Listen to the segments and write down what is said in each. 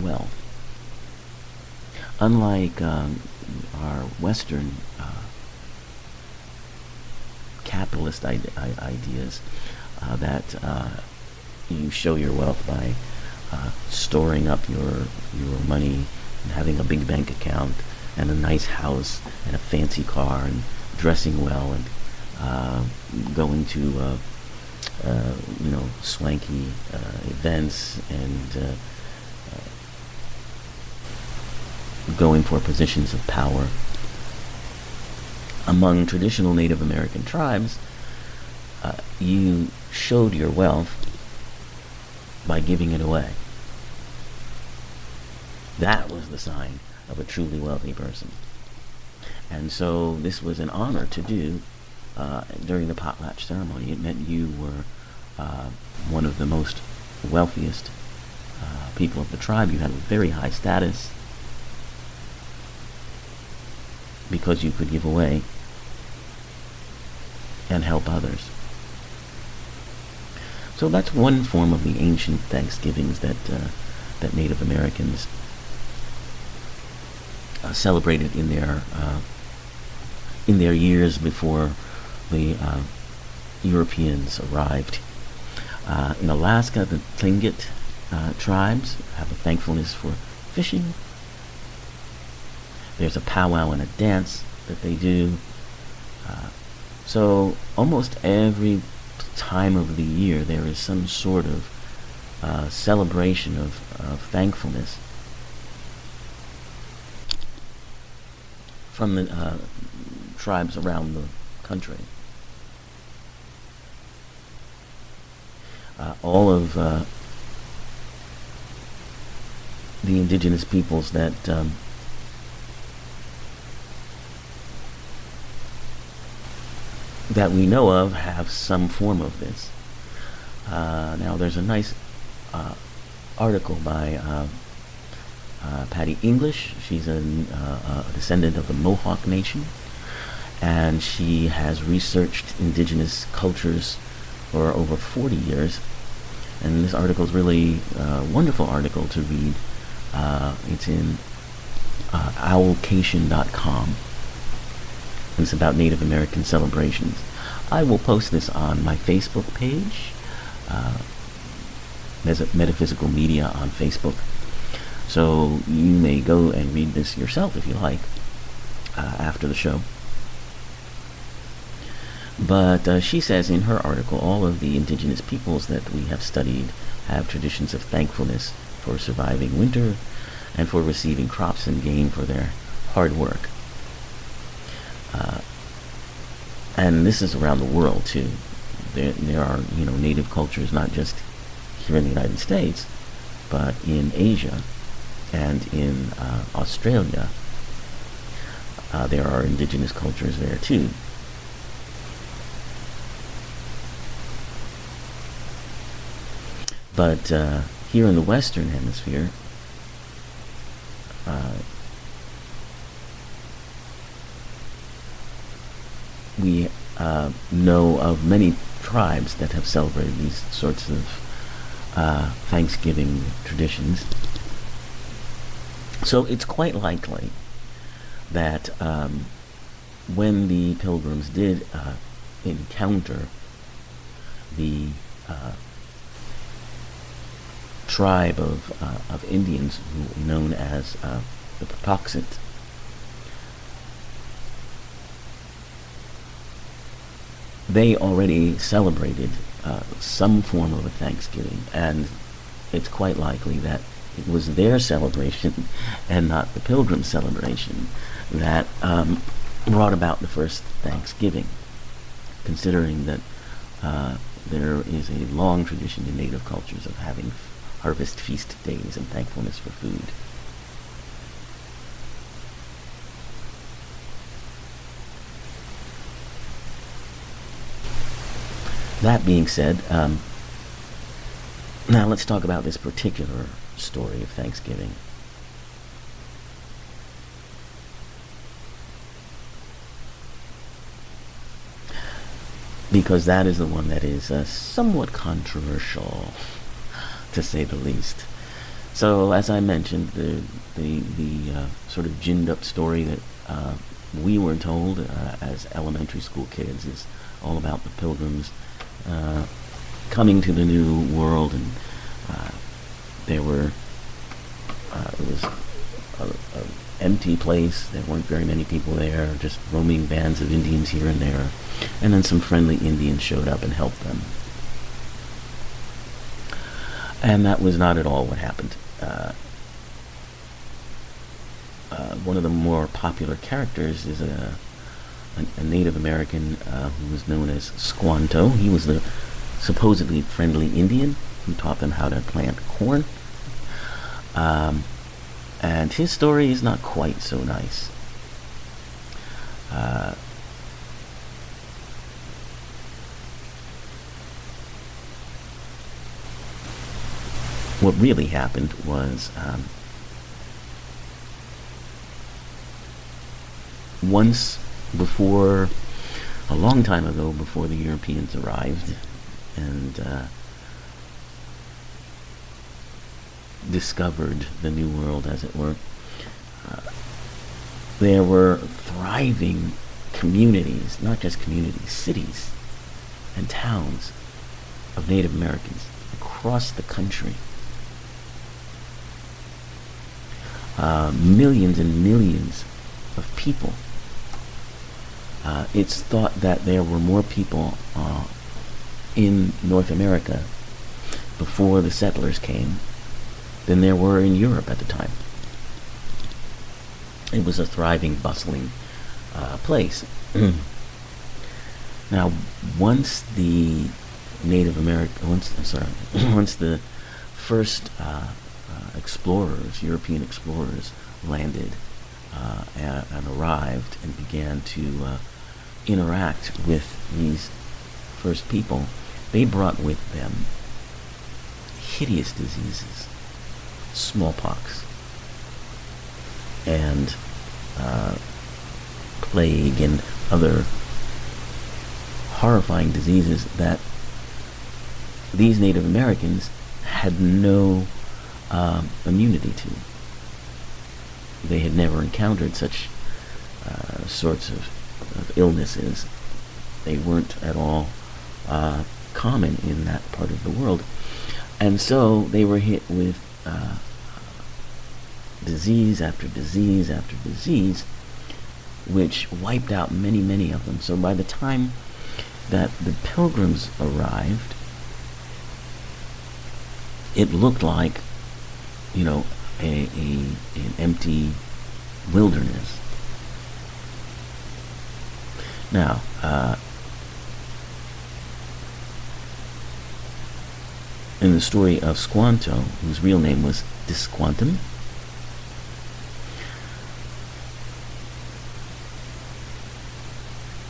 wealth. Unlike our Western capitalist ideas that you show your wealth by storing up your money and having a big bank account and a nice house and a fancy car and dressing well and going to swanky events and going for positions of power. Among traditional Native American tribes, you showed your wealth by giving it away. That was the sign of a truly wealthy person. And so this was an honor to do during the potlatch ceremony. It meant you were one of the most wealthiest people of the tribe. You had a very high status because you could give away and help others. So that's one form of the ancient Thanksgivings that Native Americans celebrated in their years before the Europeans arrived. In Alaska, the Tlingit tribes have a thankfulness for fishing. There's a powwow and a dance that they do. So almost every time of the year there is some sort of celebration of thankfulness from the tribes around the country. All of the indigenous peoples that we know of have some form of this. Now there's a nice article by Patty English. She's a descendant of the Mohawk Nation, and she has researched indigenous cultures for over 40 years. And this article is really a wonderful article to read. It's in owlcation.com. It's about Native American celebrations. I will post this on my Facebook page, Metaphysical Media on Facebook. So you may go and read this yourself if you like after the show. But she says in her article, all of the indigenous peoples that we have studied have traditions of thankfulness for surviving winter and for receiving crops and gain for their hard work. And this is around the world too. There are native cultures not just here in the United States, but in Asia and in Australia. There are indigenous cultures there too. But here in the Western Hemisphere, we know of many tribes that have celebrated these sorts of Thanksgiving traditions. So it's quite likely that when the Pilgrims did encounter the tribe of Indians who were known as the Patuxet, they already celebrated some form of a Thanksgiving, and it's quite likely that it was their celebration and not the Pilgrim celebration that brought about the first Thanksgiving, considering that there is a long tradition in native cultures of having harvest feast days and thankfulness for food. That being said, now let's talk about this particular story of Thanksgiving. Because that is the one that is somewhat controversial, to say the least. So, as I mentioned, the sort of ginned up story that we were told as elementary school kids is all about the pilgrims uh, coming to the new world, and uh, there were it was a empty place. There weren't very many people there, just roaming bands of Indians here and there, and then some friendly Indians showed up and helped them. And that was not at all what happened. One of the more popular characters is a Native American who was known as Squanto. He was the supposedly friendly Indian who taught them how to plant corn. Um, and his story is not quite so nice. Uh, what really happened was once before, a long time ago, before the Europeans arrived and discovered the New World, as it were, uh, there were thriving communities, not just communities, cities and towns of Native Americans across the country. Millions and millions of people. It's thought that there were more people in North America before the settlers came than there were in Europe at the time. It was a thriving, bustling place. Now, once the Native American, once I'm sorry, once the first explorers, European explorers, landed and arrived and began to interact with these first people, they brought with them hideous diseases, smallpox, and plague, and other horrifying diseases that these Native Americans had no immunity to. They had never encountered such sorts of illnesses. They weren't at all common in that part of the world. And so they were hit with disease after disease after disease, which wiped out many, many of them. So by the time that the pilgrims arrived, it looked like, an empty wilderness. Now, in the story of Squanto, whose real name was Disquantum,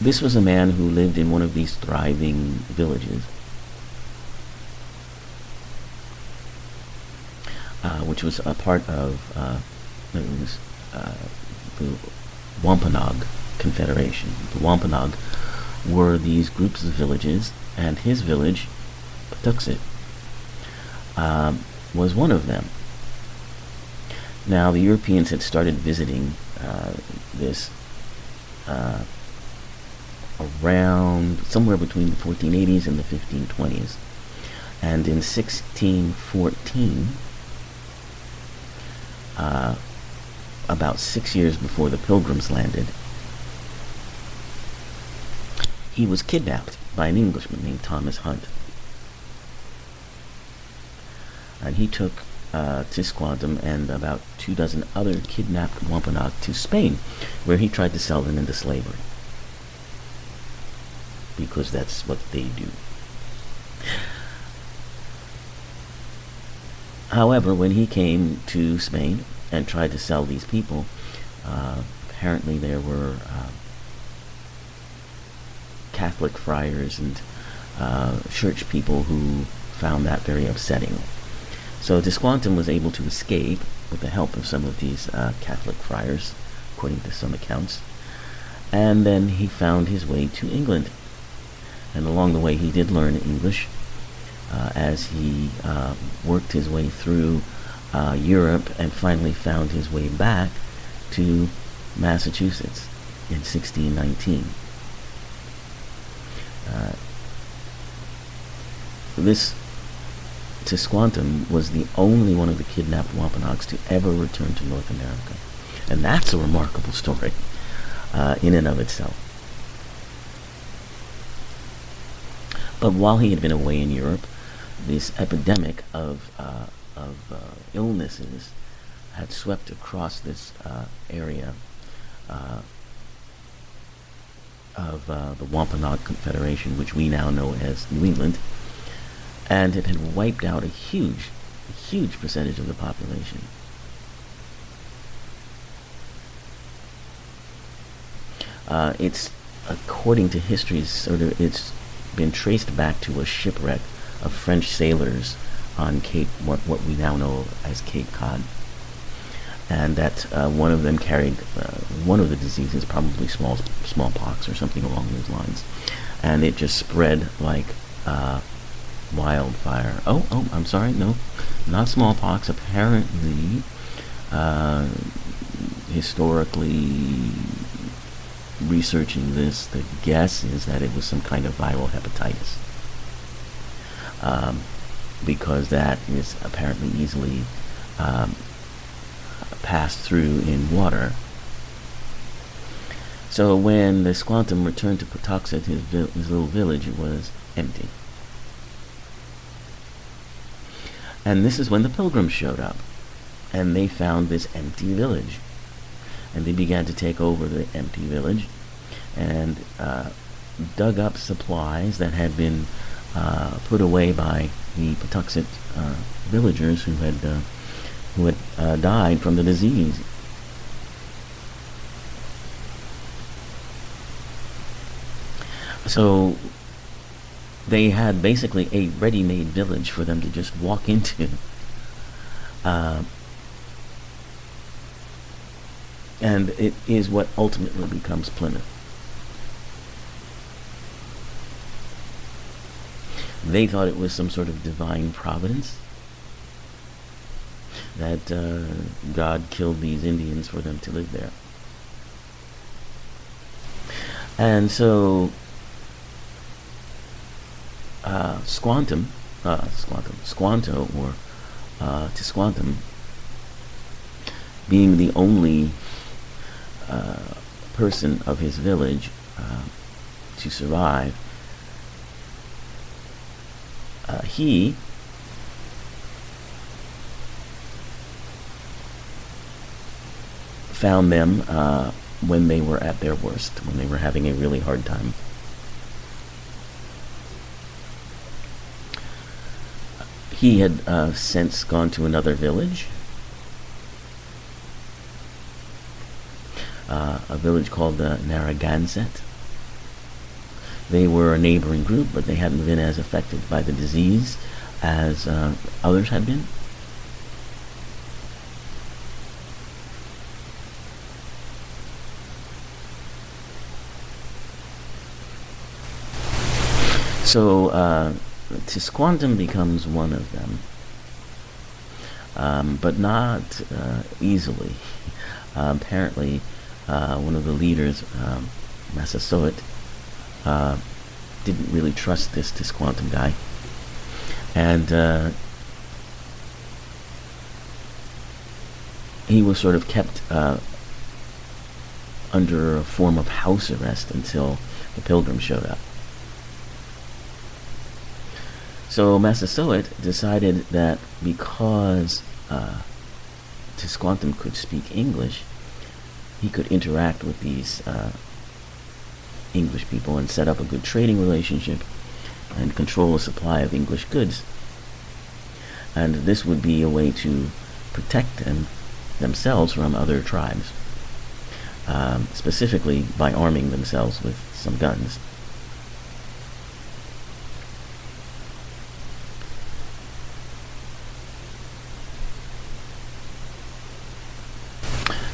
this was a man who lived in one of these thriving villages, which was a part of the Wampanoag Confederation. The Wampanoag were these groups of villages, and his village, Patuxet, was one of them. Now, the Europeans had started visiting this around somewhere between the 1480s and the 1520s. And in 1614, about 6 years before the Pilgrims landed, he was kidnapped by an Englishman named Thomas Hunt. And he took Tisquantum and about 24 other kidnapped Wampanoag to Spain, where he tried to sell them into slavery. Because that's what they do. However, when he came to Spain and tried to sell these people, apparently there were Catholic friars and church people who found that very upsetting. So Tisquantum was able to escape with the help of some of these Catholic friars, according to some accounts, and then he found his way to England. And along the way he did learn English as he worked his way through Europe and finally found his way back to Massachusetts in 1619. This Tisquantum was the only one of the kidnapped Wampanoags to ever return to North America. And that's a remarkable story in and of itself. But while he had been away in Europe, this epidemic of illnesses had swept across this area of the Wampanoag Confederation, which we now know as New England, and it had wiped out a huge percentage of the population. It's, according to history, it's been traced back to a shipwreck of French sailors on Cape, what we now know as Cape Cod, and that one of them carried one of the diseases, probably smallpox or something along those lines, and it just spread like wildfire. I'm sorry, no, not smallpox. Apparently, historically researching this, the guess is that it was some kind of viral hepatitis, because that is apparently easily passed through in water. So when the Squantum returned to Pawtuxet, his little village, it was empty. And this is when the Pilgrims showed up, and they found this empty village. And they began to take over the empty village and dug up supplies that had been put away by the Pawtuxet villagers who had died from the disease. So they had basically a ready-made village for them to just walk into. And it is what ultimately becomes Plymouth. They thought it was some sort of divine providence that God killed these Indians for them to live there. And so Squanto, or Tisquantum, being the only person of his village to survive, he found them when they were at their worst, when they were having a really hard time. He had since gone to another village, a village called Narragansett. They were a neighboring group, but they hadn't been as affected by the disease as others had been. So Tisquantum becomes one of them, but not easily. Apparently, one of the leaders, Massasoit, didn't really trust this Tisquantum guy, and he was sort of kept under a form of house arrest until the Pilgrims showed up. So Massasoit decided that because Tisquantum could speak English, he could interact with these English people and set up a good trading relationship and control a supply of English goods. And this would be a way to protect themselves from other tribes, specifically by arming themselves with some guns.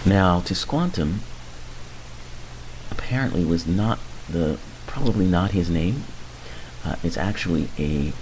Now, Tisquantum apparently was probably not his name. It's actually a